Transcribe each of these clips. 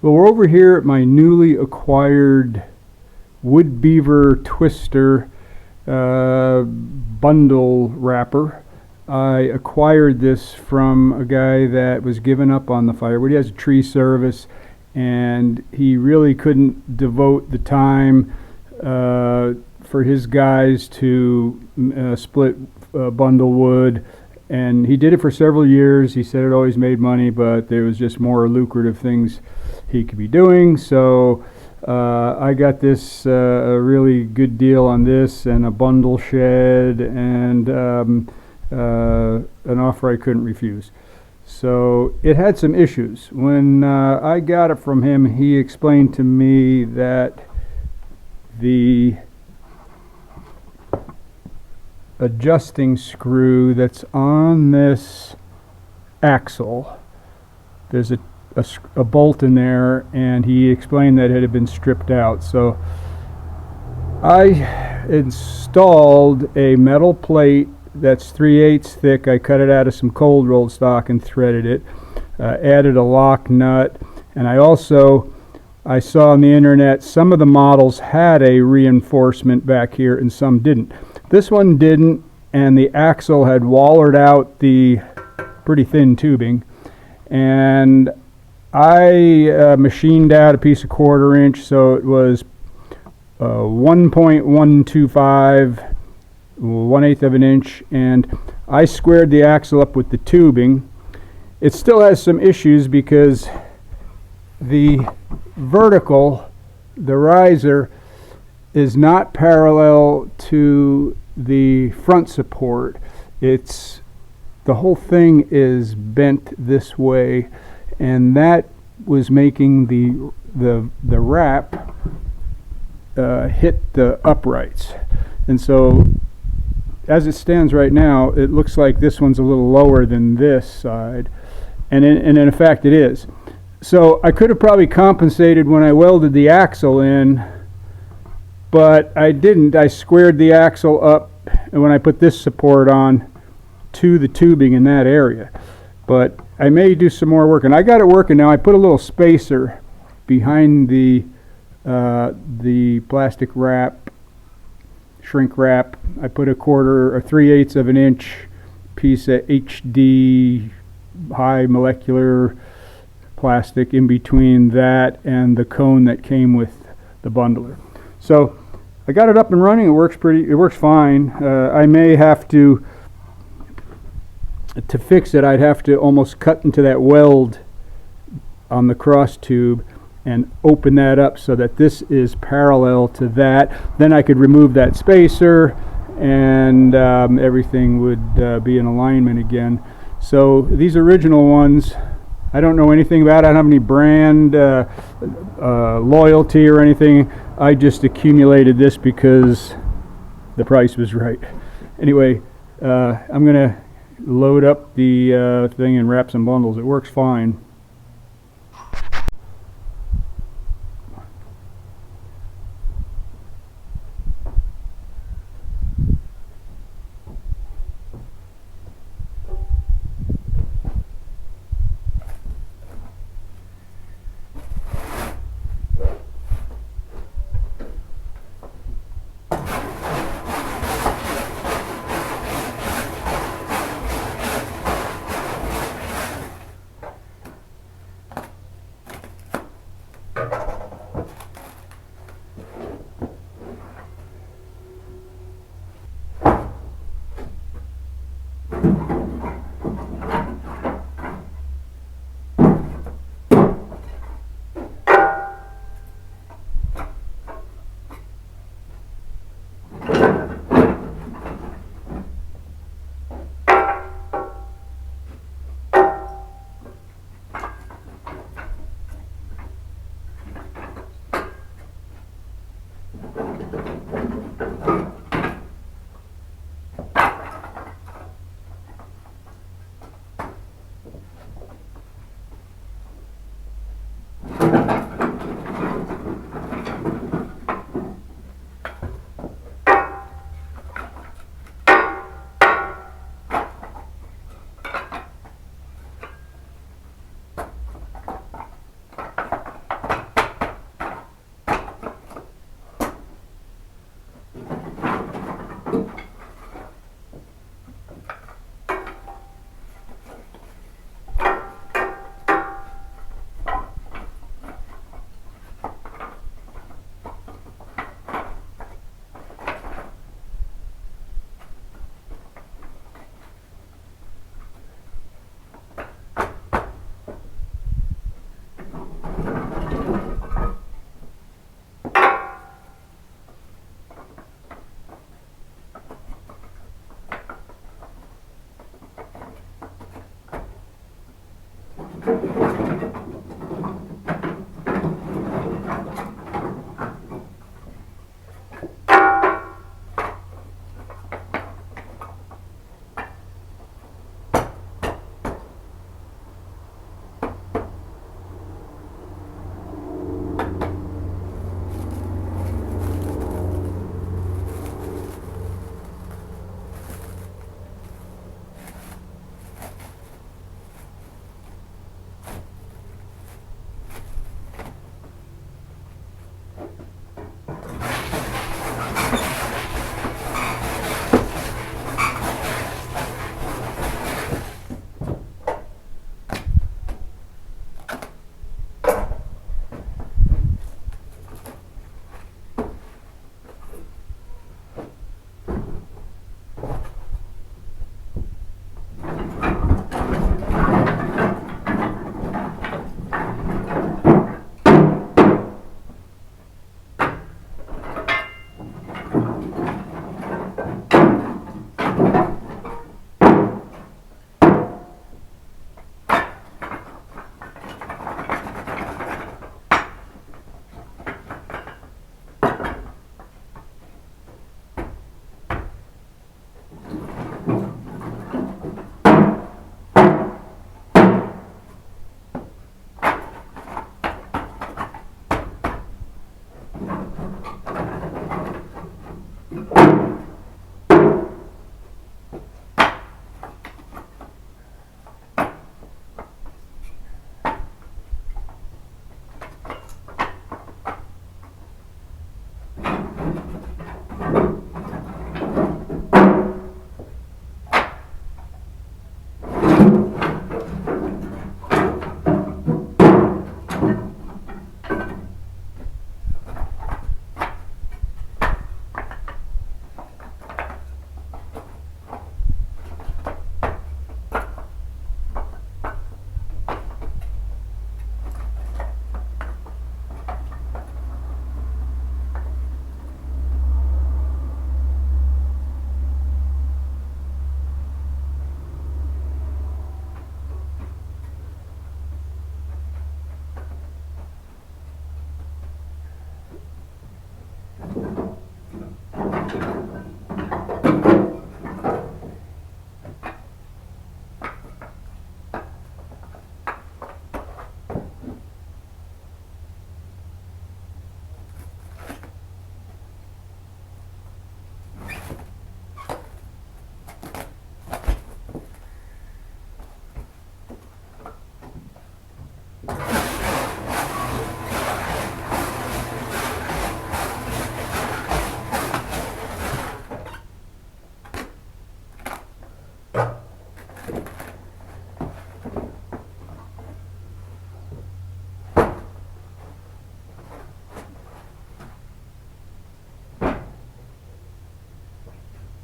Well, we're over here at my newly acquired wood beaver twister bundle wrapper. I acquired this from a guy that was given up on the firewood. He has a tree service, and he really couldn't devote the time for his guys to split bundle wood. And he did it for several years. He said it always made money, but there was just more lucrative things he could be doing. So I got this a really good deal on this, and a bundle shed, and an offer I couldn't refuse. So it had some issues. When I got it from him, he explained to me that the adjusting screw that's on this axle, there's a bolt in there, and he explained that it had been stripped out. So I installed a metal plate that's 3/8 thick. I cut it out of some cold rolled stock and threaded it, added a lock nut, and I saw on the internet some of the models had a reinforcement back here and some didn't. This one didn't, and the axle had wallered out the pretty thin tubing, and I machined out a piece of 1/4 inch, so it was 1.125, 1/8 of an inch, and I squared the axle up with the tubing. It still has some issues because the vertical, the riser, is not parallel to the front support. The whole thing is bent this way, and that was making the wrap hit the uprights. And so as it stands right now, it looks like this one's a little lower than this side, and in fact it is. So I could have probably compensated when I welded the axle in, but I didn't. I squared the axle up, and when I put this support on, to the tubing in that area. But I may do some more work, and I got it working now. I put a little spacer behind the plastic wrap, shrink wrap. I put a 1/4 or 3/8 of an inch piece of HD high molecular plastic in between that and the cone that came with the bundler. So I got it up and running. It works fine. I may have to fix it, I'd have to almost cut into that weld on the cross tube and open that up so that this is parallel to that. Then I could remove that spacer, and everything would be in alignment again. So these original ones, I don't know anything about. I don't have any brand loyalty or anything. I just accumulated this because the price was right. Anyway, I'm going to load up the thing and wrap some bundles. It works fine.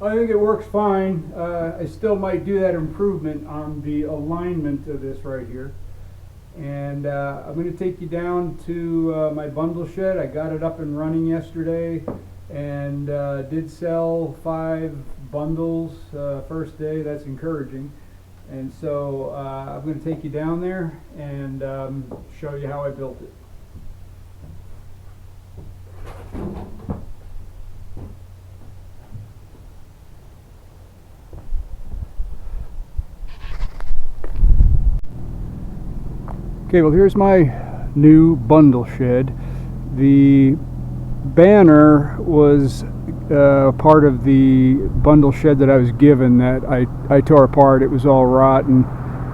I think it works fine. I still might do that improvement on the alignment of this right here. And I'm going to take you down to my bundle shed. I got it up and running yesterday and did sell 5 bundles first day. That's encouraging. And so I'm going to take you down there and show you how I built it. Okay, well here's my new bundle shed. The banner was part of the bundle shed that I was given that I tore apart. It was all rotten,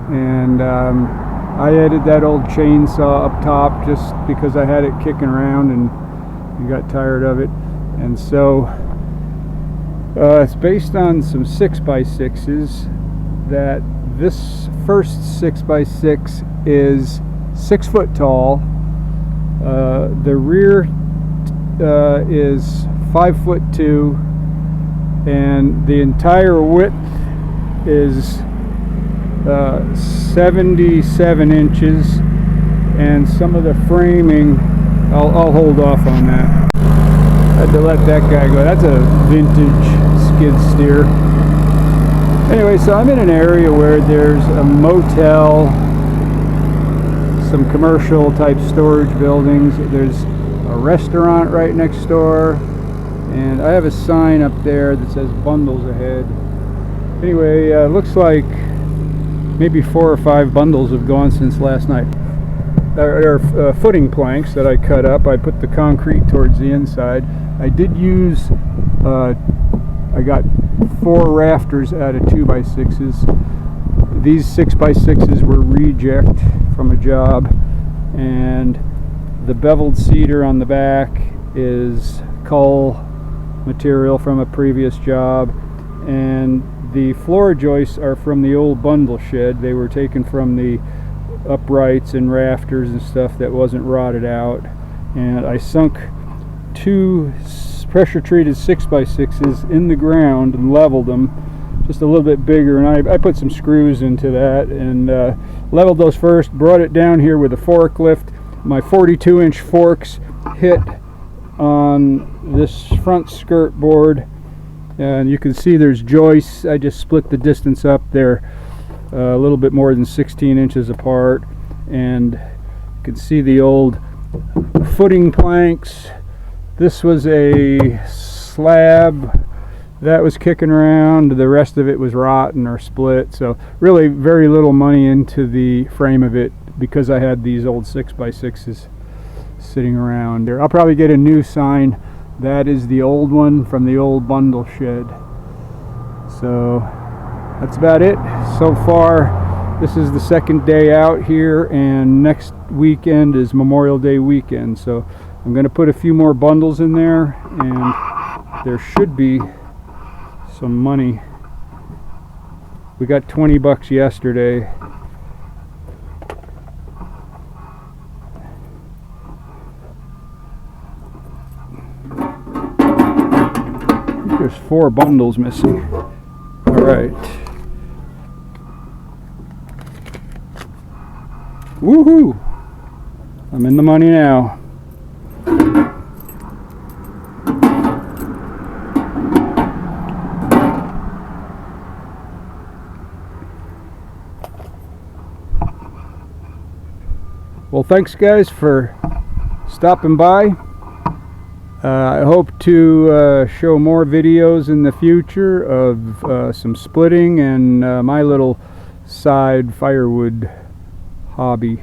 and I added that old chainsaw up top just because I had it kicking around and got tired of it. And so it's based on some 6x6s. That this first 6x6 is 6 foot tall. The rear is 5'2", and the entire width is 77 inches. And some of the framing, I'll hold off on that. I had to let that guy go. That's a vintage skid steer. Anyway, so I'm in an area where there's a motel some commercial type storage buildings. There's a restaurant right next door, and I have a sign up there that says bundles ahead. Anyway, looks like maybe 4 or 5 bundles have gone since last night. There are footing planks that I cut up. I put the concrete towards the inside. I did use, I got 4 rafters out of 2x6s. These 6x6s were reject from a job, and the beveled cedar on the back is cull material from a previous job, and the floor joists are from the old bundle shed. They were taken from the uprights and rafters and stuff that wasn't rotted out, and I sunk 2 pressure treated 6x6s in the ground and leveled them just a little bit bigger, and I put some screws into that and leveled those first, brought it down here with a forklift. My 42-inch forks hit on this front skirt board, and you can see there's joists. I just split the distance up there a little bit more than 16 inches apart, and you can see the old footing planks. This was a slab that was kicking around. The rest of it was rotten or split, so really very little money into the frame of it because I had these old 6x6s sitting around there. I'll probably get a new sign. That is the old one from the old bundle shed. So that's about it so far. This is the second day out here, and next weekend is Memorial Day weekend, so I'm going to put a few more bundles in there, and there should be some money. We got 20 bucks yesterday. There's 4 bundles missing. All right. Woohoo! I'm in the money now. Well, thanks guys for stopping by. I hope to show more videos in the future of some splitting and my little side firewood hobby.